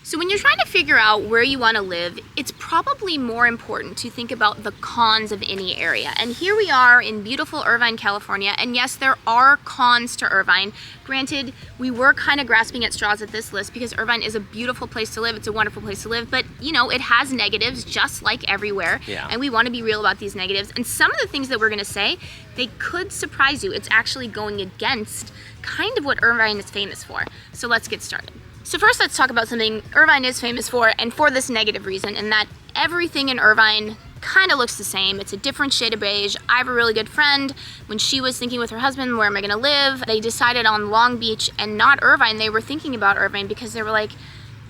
So when you're trying to figure out where you want to live, it's probably more important to think about the cons of any area. And here we are in beautiful Irvine, California, and yes, there are cons to Irvine. Granted, we were kind of grasping at straws at this list because Irvine is a beautiful place to live, it's a wonderful place to live, but you know, it has negatives just like everywhere, and we want to be real about these negatives. And some of the things that we're going to say, they could surprise you. It's actually going against kind of what Irvine is famous for. So let's get started. So first, let's talk about something Irvine is famous for, and for this negative reason, and that everything in Irvine kind of looks the same. It's a different shade of beige. I have a really good friend. When she was thinking with her husband, where am I gonna live? They decided on Long Beach and not Irvine. They were thinking about Irvine because they were like,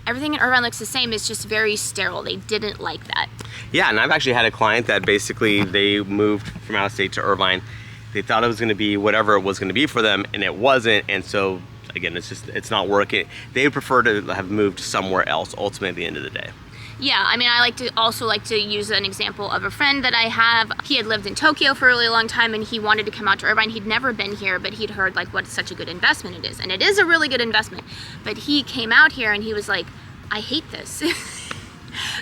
everything in Irvine looks the same. It's just very sterile. They didn't like that. Yeah, and I've actually had a client that basically they moved from out of state to Irvine. They thought it was gonna be whatever it was gonna be for them, and it wasn't, and so again, it's not working. They would prefer to have moved somewhere else ultimately at the end of the day. Yeah, I mean, I also like to use an example of a friend that I have. He had lived in Tokyo for a really long time and he wanted to come out to Irvine. He'd never been here, but he'd heard like what such a good investment it is. And it is a really good investment. But he came out here and he was like, I hate this.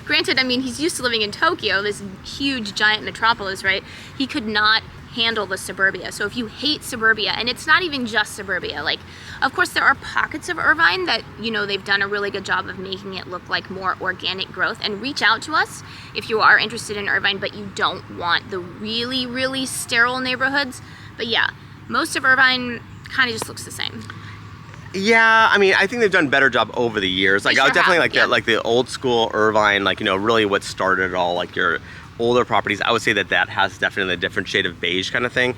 Granted, I mean, he's used to living in Tokyo, this huge giant metropolis, right? He could not handle the suburbia. So if you hate suburbia, and it's not even just suburbia, like, of course there are pockets of Irvine that, you know, they've done a really good job of making it look like more organic growth. And reach out to us if you are interested in Irvine, but you don't want the really, really sterile neighborhoods. But yeah, most of Irvine kind of just looks the same. Yeah, I mean, I think they've done a better job over the years. Like, I would definitely like that, like the old school Irvine, like, you know, really what started it all, like your older properties. I would say that has definitely a different shade of beige kind of thing.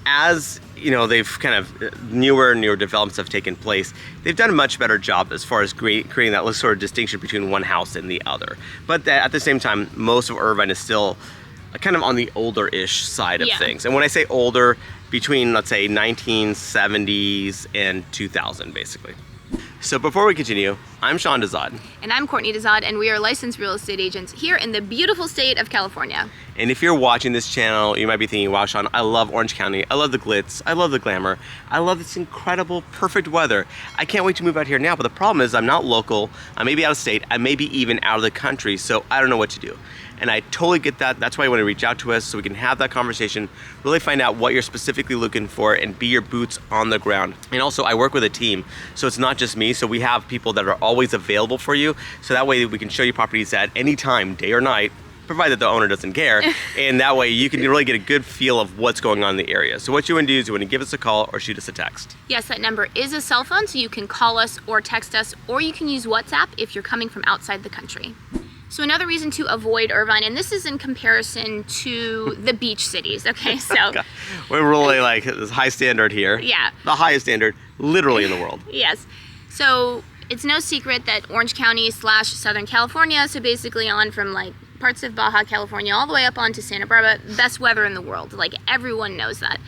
As you know, they've kind of newer developments have taken place. They've done a much better job as far as creating that sort of distinction between one house and the other. But at the same time, most of Irvine is still kind of on the older-ish side of things. And when I say older, between, let's say, 1970s and 2000, basically. So before we continue, I'm Sean Dezad. And I'm Courtney Dezad, and we are licensed real estate agents here in the beautiful state of California. And if you're watching this channel, you might be thinking, wow, Sean, I love Orange County. I love the glitz. I love the glamour. I love this incredible, perfect weather. I can't wait to move out here now, but the problem is I'm not local. I may be out of state. I may be even out of the country, so I don't know what to do. And I totally get that. That's why you want to reach out to us so we can have that conversation, really find out what you're specifically looking for and be your boots on the ground. And also, I work with a team, so it's not just me. So we have people that are always available for you. So that way we can show you properties at any time, day or night, provided the owner doesn't care. And that way you can really get a good feel of what's going on in the area. So what you want to do is you want to give us a call or shoot us a text. Yes, that number is a cell phone, so you can call us or text us, or you can use WhatsApp if you're coming from outside the country. So another reason to avoid Irvine, and this is in comparison to the beach cities, okay? So we're really like this high standard here. Yeah. The highest standard literally in the world. Yes. So it's no secret that Orange County / Southern California, so basically on from like parts of Baja California all the way up onto Santa Barbara, best weather in the world. Like everyone knows that.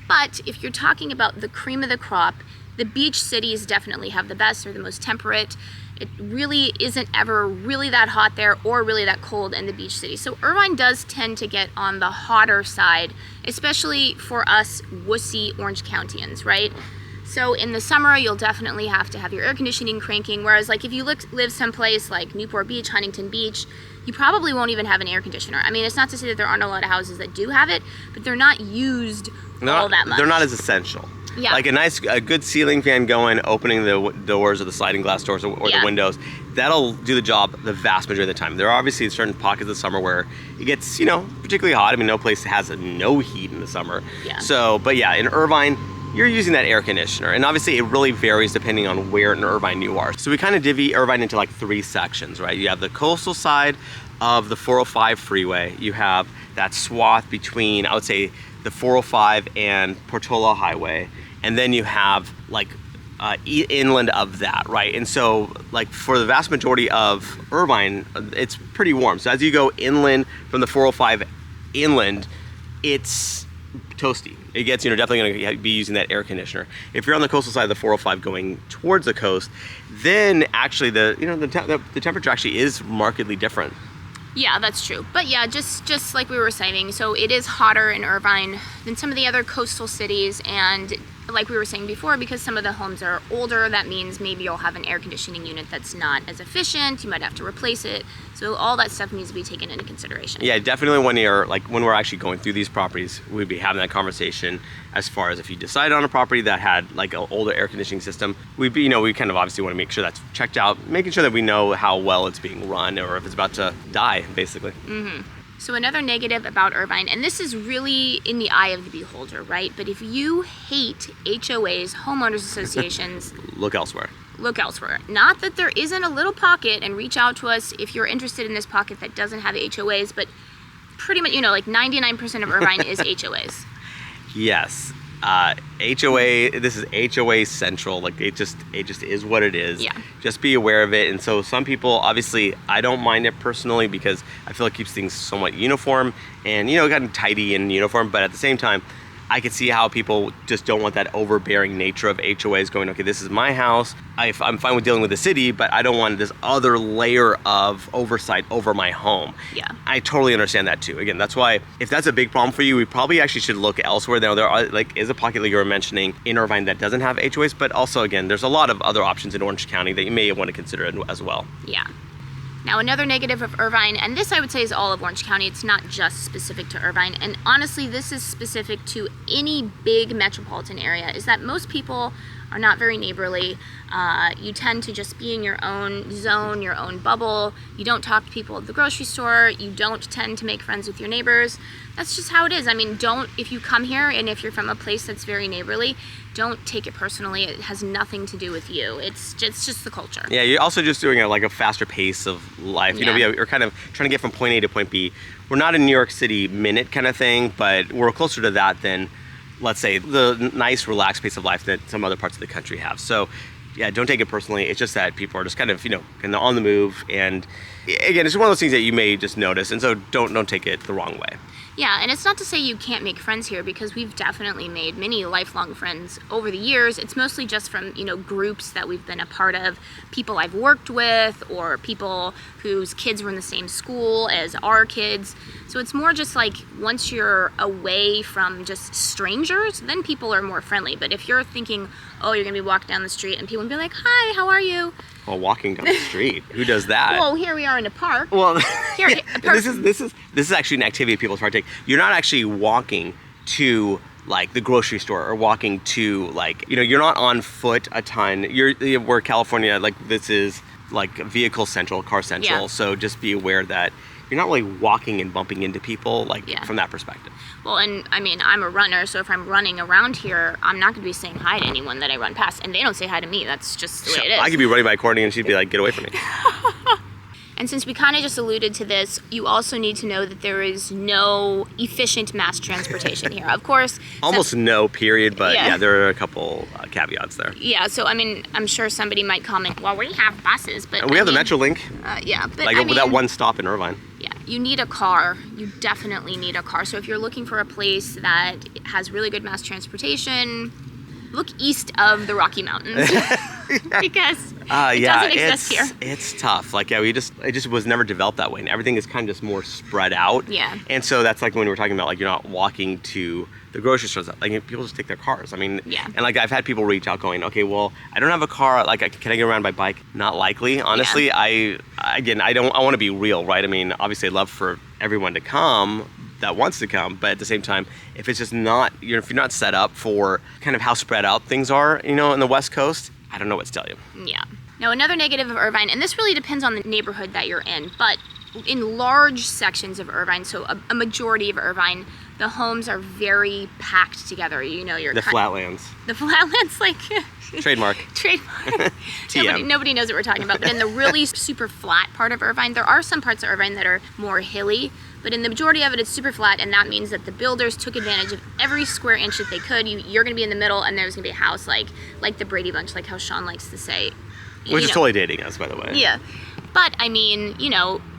But if you're talking about the cream of the crop, the beach cities definitely have the best. They're the most temperate. It really isn't ever really that hot there or really that cold in the beach city. So Irvine does tend to get on the hotter side, especially for us wussy Orange Countians, right? So in the summer, you'll definitely have to have your air conditioning cranking, whereas like if you live someplace like Newport Beach, Huntington Beach, you probably won't even have an air conditioner. I mean, it's not to say that there aren't a lot of houses that do have it, but they're not used all that much. They're not as essential. Yeah. Like a good ceiling fan going, opening the doors or the sliding glass doors or the windows, that'll do the job the vast majority of the time. There are obviously certain pockets of summer where it gets, you know, particularly hot. I mean, no place has no heat in the summer. Yeah. So, but yeah, in Irvine, you're using that air conditioner. And obviously it really varies depending on where in Irvine you are. So we kind of divvy Irvine into like 3 sections, right? You have the coastal side of the 405 freeway. You have that swath between, I would say, the 405 and Portola Highway. And then you have like inland of that, right? And so like for the vast majority of Irvine, it's pretty warm. So as you go inland from the 405 inland, it's toasty. It gets, you know, definitely going to be using that air conditioner. If you're on the coastal side of the 405 going towards the coast, then actually the temperature actually is markedly different. Yeah, that's true. But yeah, just like we were saying, so it is hotter in Irvine than some of the other coastal cities, and like we were saying before, because some of the homes are older, that means maybe you'll have an air conditioning unit that's not as efficient. You might have to replace it. So all that stuff needs to be taken into consideration. Yeah, definitely when we're actually going through these properties, we'd be having that conversation as far as if you decide on a property that had like an older air conditioning system, we kind of obviously want to make sure that's checked out, making sure that we know how well it's being run or if it's about to die, basically. Mm-hmm. So another negative about Irvine, and this is really in the eye of the beholder, right? But if you hate HOAs, homeowners associations, look elsewhere. Look elsewhere. Not that there isn't a little pocket, and reach out to us if you're interested in this pocket that doesn't have HOAs, but pretty much, like 99% of Irvine is HOAs. Yes. HOA, this is HOA central. Like it just is what it is. Yeah. Just be aware of it. And so some people, obviously, I don't mind it personally because I feel it keeps things somewhat uniform and, kind of tidy and uniform. But at the same time, I could see how people just don't want that overbearing nature of HOAs going, okay, this is my house. I'm fine with dealing with the city, but I don't want this other layer of oversight over my home. Yeah. I totally understand that too. Again, that's why if that's a big problem for you, we probably actually should look elsewhere. Now, there is a pocket like you were mentioning in Irvine that doesn't have HOAs, but also, again, there's a lot of other options in Orange County that you may want to consider as well. Yeah. Now, another negative of Irvine, and this I would say is all of Orange County, it's not just specific to Irvine, and honestly, this is specific to any big metropolitan area, is that most people are not very neighborly. You tend to just be in your own zone, your own bubble. You don't talk to people at the grocery store. You don't tend to make friends with your neighbors. That's just how it is. I mean, if you come here and if you're from a place that's very neighborly, don't take it personally. It has nothing to do with you. It's just the culture. Yeah, you're also just doing a faster pace of life. Yeah. You're kind of trying to get from point A to point B. We're not a New York City minute kind of thing, but we're closer to that than, let's say, the nice, relaxed pace of life that some other parts of the country have. So, yeah, don't take it personally. It's just that people are just kind of, kind of on the move. And again, it's one of those things that you may just notice. And so don't take it the wrong way. Yeah, and it's not to say you can't make friends here, because we've definitely made many lifelong friends over the years. It's mostly just from, groups that we've been a part of, people I've worked with, or people whose kids were in the same school as our kids. So it's more just like once you're away from just strangers, then people are more friendly. But if you're thinking, oh, you're gonna be walking down the street and people will be like, hi, how are you? Well, walking down the street, who does that? Well, here we are in a park. Well, here, yeah, this is actually an activity people partake. You're not actually walking to like the grocery store or walking to you're not on foot a ton. We're California, this is like vehicle central, car central. Yeah. So just be aware that you're not really walking and bumping into people from that perspective. Well, and I mean, I'm a runner, so if I'm running around here, I'm not going to be saying hi to anyone that I run past, and they don't say hi to me. That's just the way it is. I could be running by Courtney and she'd be like, get away from me. And since we kind of just alluded to this, you also need to know that there is no efficient mass transportation here. Of course. Almost no, period, but yeah, there are a couple caveats there. Yeah, so I mean, I'm sure somebody might comment, well, we have buses, but we have the Metrolink. Yeah, but that one stop in Irvine. Yeah, you need a car. You definitely need a car. So if you're looking for a place that has really good mass transportation, look east of the Rocky Mountains. Because it doesn't exist here. It's tough. It just was never developed that way. And everything is kind of just more spread out. Yeah. And so that's like when we were talking about you're not walking to the grocery stores. People just take their cars. I mean, yeah. And I've had people reach out going, okay, well, I don't have a car. Can I get around by bike? Not likely. Honestly, yeah. I want to be real, right? I mean, obviously I'd love for everyone to come that wants to come, but at the same time, if it's just not, if you're not set up for kind of how spread out things are, in the West Coast, I don't know what to tell you. Yeah. Now, another negative of Irvine, and this really depends on the neighborhood that you're in, but in large sections of Irvine, so a majority of Irvine, the homes are very packed together. You're the flatlands. The flatlands, Trademark. Nobody knows what we're talking about. But in the really super flat part of Irvine, there are some parts of Irvine that are more hilly. But in the majority of it, it's super flat, and that means that the builders took advantage of every square inch that they could. You're going to be in the middle, and there's going to be a house like the Brady Bunch, like how Sean likes to say. Which is totally dating us, by the way. Yeah. But, I mean,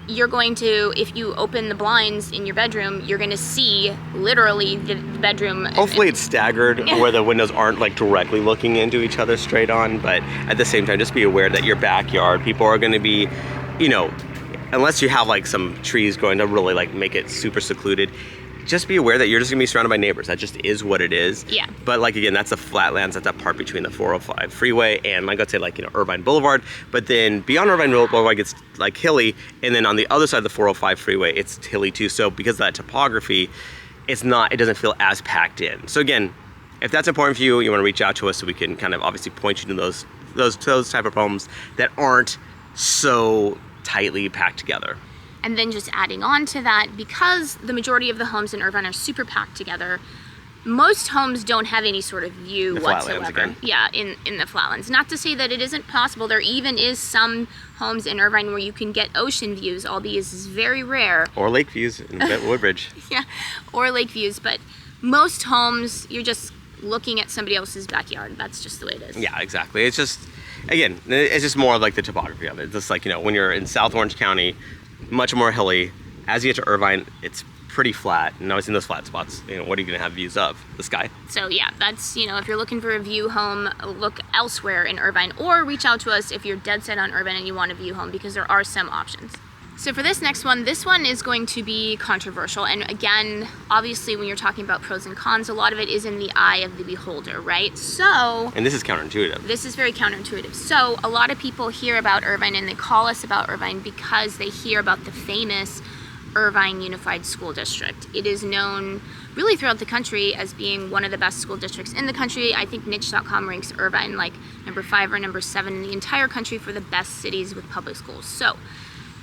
you're going to, if you open the blinds in your bedroom, you're going to see literally the bedroom. Hopefully it's staggered where the windows aren't directly looking into each other straight on, but at the same time, just be aware that your backyard, people are going to be, unless you have some trees growing to really make it super secluded, just be aware that you're just gonna be surrounded by neighbors. That just is what it is. Yeah. But like, again, that's the flatlands, that's that part between the 405 freeway and like, let's say like, Irvine Boulevard. But then beyond Irvine Boulevard gets like hilly. And then on the other side of the 405 freeway, it's hilly too. So because of that topography, it doesn't feel as packed in. So again, if that's important for you, you wanna reach out to us so we can kind of obviously point you to those type of homes that aren't so tightly packed together. And then just adding on to that, because the majority of the homes in Irvine are super packed together, most homes don't have any sort of view The flatlands whatsoever. again. Yeah, in the flatlands. Not to say that it isn't possible. There even is some homes in Irvine where you can get ocean views, albeit this is very rare. Or lake views in Woodbridge. Yeah, or lake views. But most homes, you're just looking at somebody else's backyard. That's just the way it is. Yeah, exactly. It's just, again, it's just more of like the topography of it. Just like, when you're in South Orange County, much more hilly. As you get to Irvine, it's pretty flat. And always in those flat spots, what are you gonna have views of? The sky. So yeah, that's, if you're looking for a view home, look elsewhere in Irvine, or reach out to us if you're dead set on Irvine and you want a view home, because there are some options. So for this next one, this one is going to be controversial. And again, obviously when you're talking about pros and cons, a lot of it is in the eye of the beholder, right? So... And this is counterintuitive. This is very counterintuitive. So a lot of people hear about Irvine and they call us about Irvine because they hear about the famous Irvine Unified School District. It is known really throughout the country as being one of the best school districts in the country. I think niche.com ranks Irvine like number 5 or number 7 in the entire country for the best cities with public schools. So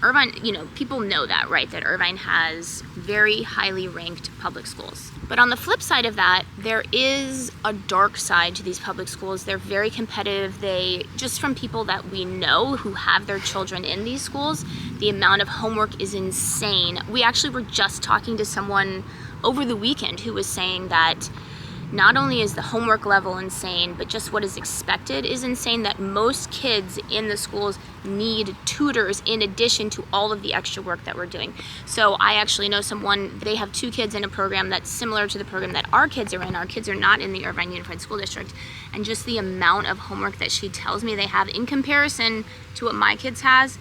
Irvine, people know that, right? That Irvine has very highly ranked public schools. But on the flip side of that, there is a dark side to these public schools. They're very competitive. Just from people that we know who have their children in these schools, the amount of homework is insane. We actually were just talking to someone over the weekend who was saying that not only is the homework level insane, but just what is expected is insane, that most kids in the schools need tutors in addition to all of the extra work that we're doing. So I actually know someone, they have 2 kids in a program that's similar to the program that our kids are in. Our kids are not in the Irvine Unified School District. And just the amount of homework that she tells me they have in comparison to what my kids has,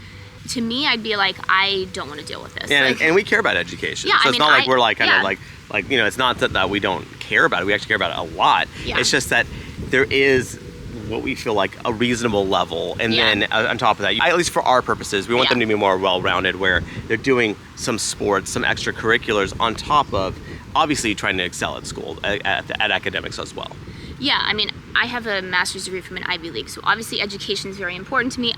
to me, I'd be like, I don't want to deal with this. Yeah, and we care about education. Yeah, so it's not like we're like kind yeah. of like, it's not that we don't care about it. We actually care about it a lot. Yeah. It's just that there is what we feel like a reasonable level. And Yeah. then on top of that, at least for our purposes, we want Yeah. them to be more well-rounded, where they're doing some sports, some extracurriculars on top of obviously trying to excel at school, at academics as well. Yeah, I have a master's degree from an Ivy League, so obviously education is very important to me.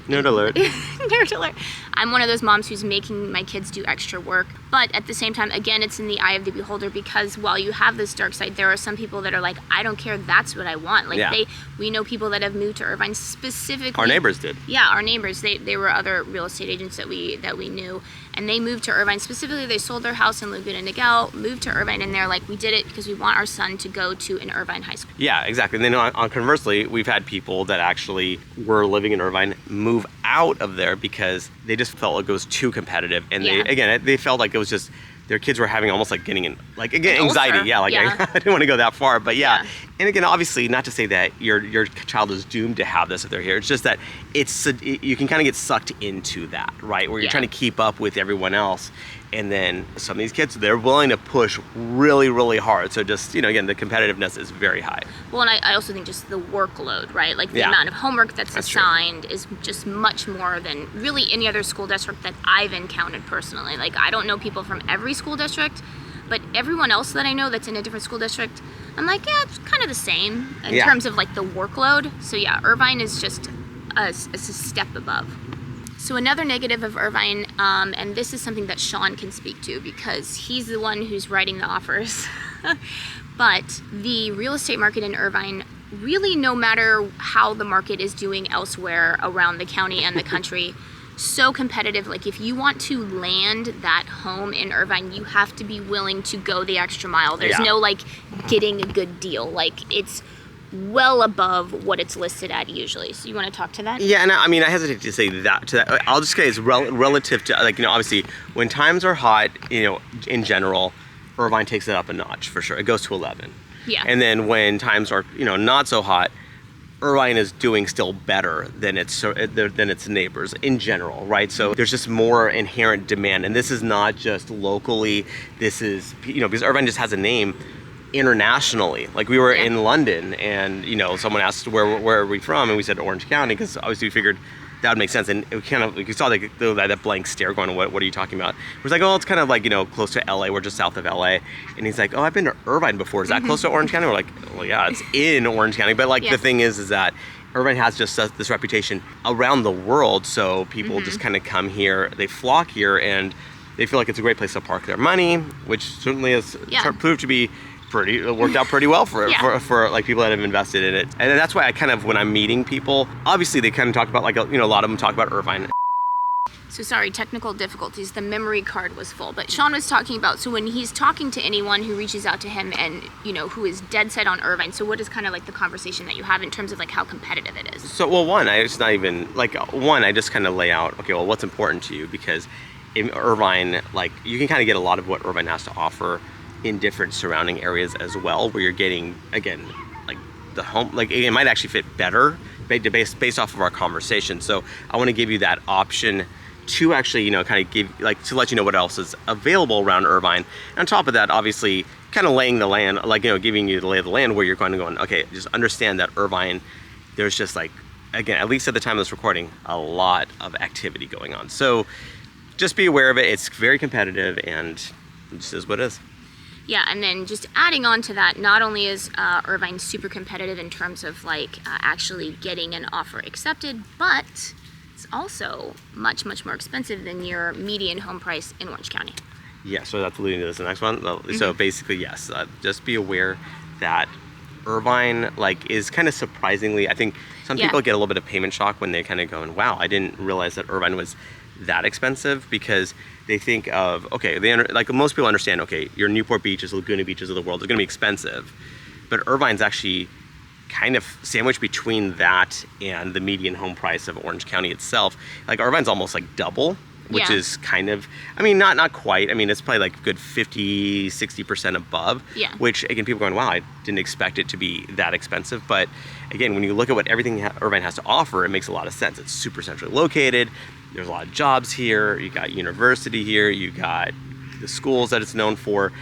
Nerd alert. Nerd alert. I'm one of those moms who's making my kids do extra work, but at the same time, again, it's in the eye of the beholder, because while you have this dark side, there are some people that are like, I don't care, that's what I want. Like Yeah. we know people that have moved to Irvine specifically. Our neighbors did. Yeah, our neighbors. They were other real estate agents that we knew, and they moved to Irvine specifically. They sold their house in Laguna Niguel, moved to Irvine, and they're like, we did it because we want our son to go to an Irvine high school. Yeah, exactly. And then on conversely, we've had people that actually were living in Irvine move out of there because they just felt like it was too competitive, and Yeah. they felt like it was just their kids were having almost like getting An anxiety. ulcer. Yeah, like Yeah. I didn't want to go that far, but yeah. Yeah. And again, obviously, not to say that your child is doomed to have this if they're here. It's just that you can kind of get sucked into that, right? Where you're Yeah. trying to keep up with everyone else. And then some of these kids, they're willing to push really, really hard. So just, again, the competitiveness is very high. Well, and I also think just the workload, right? Like the Yeah. amount of homework that's true. assigned is just much more than really any other school district that I've encountered personally. Like, I don't know people from every school district, but everyone else that I know that's in a different school district, I'm like, yeah, it's kind of the same in Yeah. terms of like the workload. So yeah, Irvine is just a step above. So another negative of Irvine, and this is something that Sean can speak to because he's the one who's writing the offers, but the real estate market in Irvine, really no matter how the market is doing elsewhere around the county and the country, so competitive. Like if you want to land that home in Irvine, you have to be willing to go the extra mile. There's Yeah. no like getting a good deal. Like it's well above what it's listed at usually. So you want to talk to that? Yeah, and I hesitate to say that to that. I'll just say it's relative to, like, obviously when times are hot, in general, Irvine takes it up a notch for sure. It goes to 11. Yeah. And then when times are, not so hot, Irvine is doing still better than its neighbors in general, right? So there's just more inherent demand, and this is not just locally. This is, you know, because Irvine just has a name internationally. Like we were in London, and you know, someone asked where are we from, and we said Orange County, because obviously we figured that would make sense. And it kind of, you saw that blank stare going, what are you talking about? It was like, oh, it's kind of like, you know, close to LA. We're just south of LA. And he's like, oh, I've been to Irvine before. Is that close to Orange County? We're like, well, yeah, it's in Orange County. But like the thing is that Irvine has just this reputation around the world. So people just kind of come here, they flock here, and they feel like it's a great place to park their money, which certainly has proved to be worked out pretty well for like people that have invested in it. And that's why I kind of, when I'm meeting people, obviously they kind of talk about, like, you know, a lot of them talk about Irvine. So sorry, technical difficulties. The memory card was full. But Sean was talking about, so when he's talking to anyone who reaches out to him and, you know, who is dead set on Irvine, so what is kind of like the conversation that you have in terms of like how competitive it is? So, well, I just kind of lay out, okay, well, what's important to you? Because in Irvine, like, you can kind of get a lot of what Irvine has to offer in different surrounding areas as well, where you're getting, again, like the home, like it might actually fit better based off of our conversation. So I want to give you that option to actually, you know, kind of give, like, to let you know what else is available around Irvine. And on top of that, obviously, kind of laying the land, like, you know, giving you the lay of the land, where you're going to go, okay, just understand that Irvine, there's just like, again, at least at the time of this recording, a lot of activity going on. So just be aware of it. It's very competitive, and it just is what it is. Yeah, and then just adding on to that, not only is Irvine super competitive in terms of like actually getting an offer accepted, but it's also much, much more expensive than your median home price in Orange County. Yeah, so that's leading to this next one. So basically, yes, just be aware that Irvine, like, is kind of surprisingly, I think some people get a little bit of payment shock when they kind of going, wow, I didn't realize that Irvine was that expensive, because they think of, okay, like most people understand, okay, your Newport beaches, Laguna beaches of the world are going to be expensive, but Irvine's actually kind of sandwiched between that and the median home price of Orange County itself. Like Irvine's almost like double, which is kind of, I mean, not quite. I mean, it's probably like a good 50-60% above, which again, people are going, wow, I didn't expect it to be that expensive. But again, when you look at what everything Irvine has to offer, it makes a lot of sense. It's super centrally located. There's a lot of jobs here. You got university here. You got the schools that it's known for.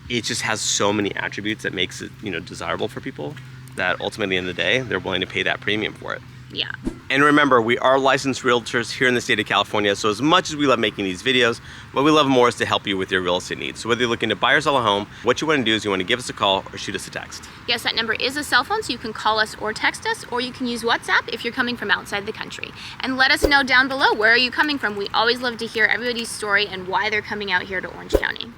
It just has so many attributes that makes it, you know, desirable for people, that ultimately, at the end of the day, they're willing to pay that premium for it. Yeah. And remember, we are licensed realtors here in the state of California, so as much as we love making these videos, what we love more is to help you with your real estate needs. So whether you're looking to buy or sell a home, what you want to do is you want to give us a call or shoot us a text. Yes, that number is a cell phone, so you can call us or text us, or you can use WhatsApp if you're coming from outside the country. And let us know down below, where are you coming from? We always love to hear everybody's story and why they're coming out here to Orange County.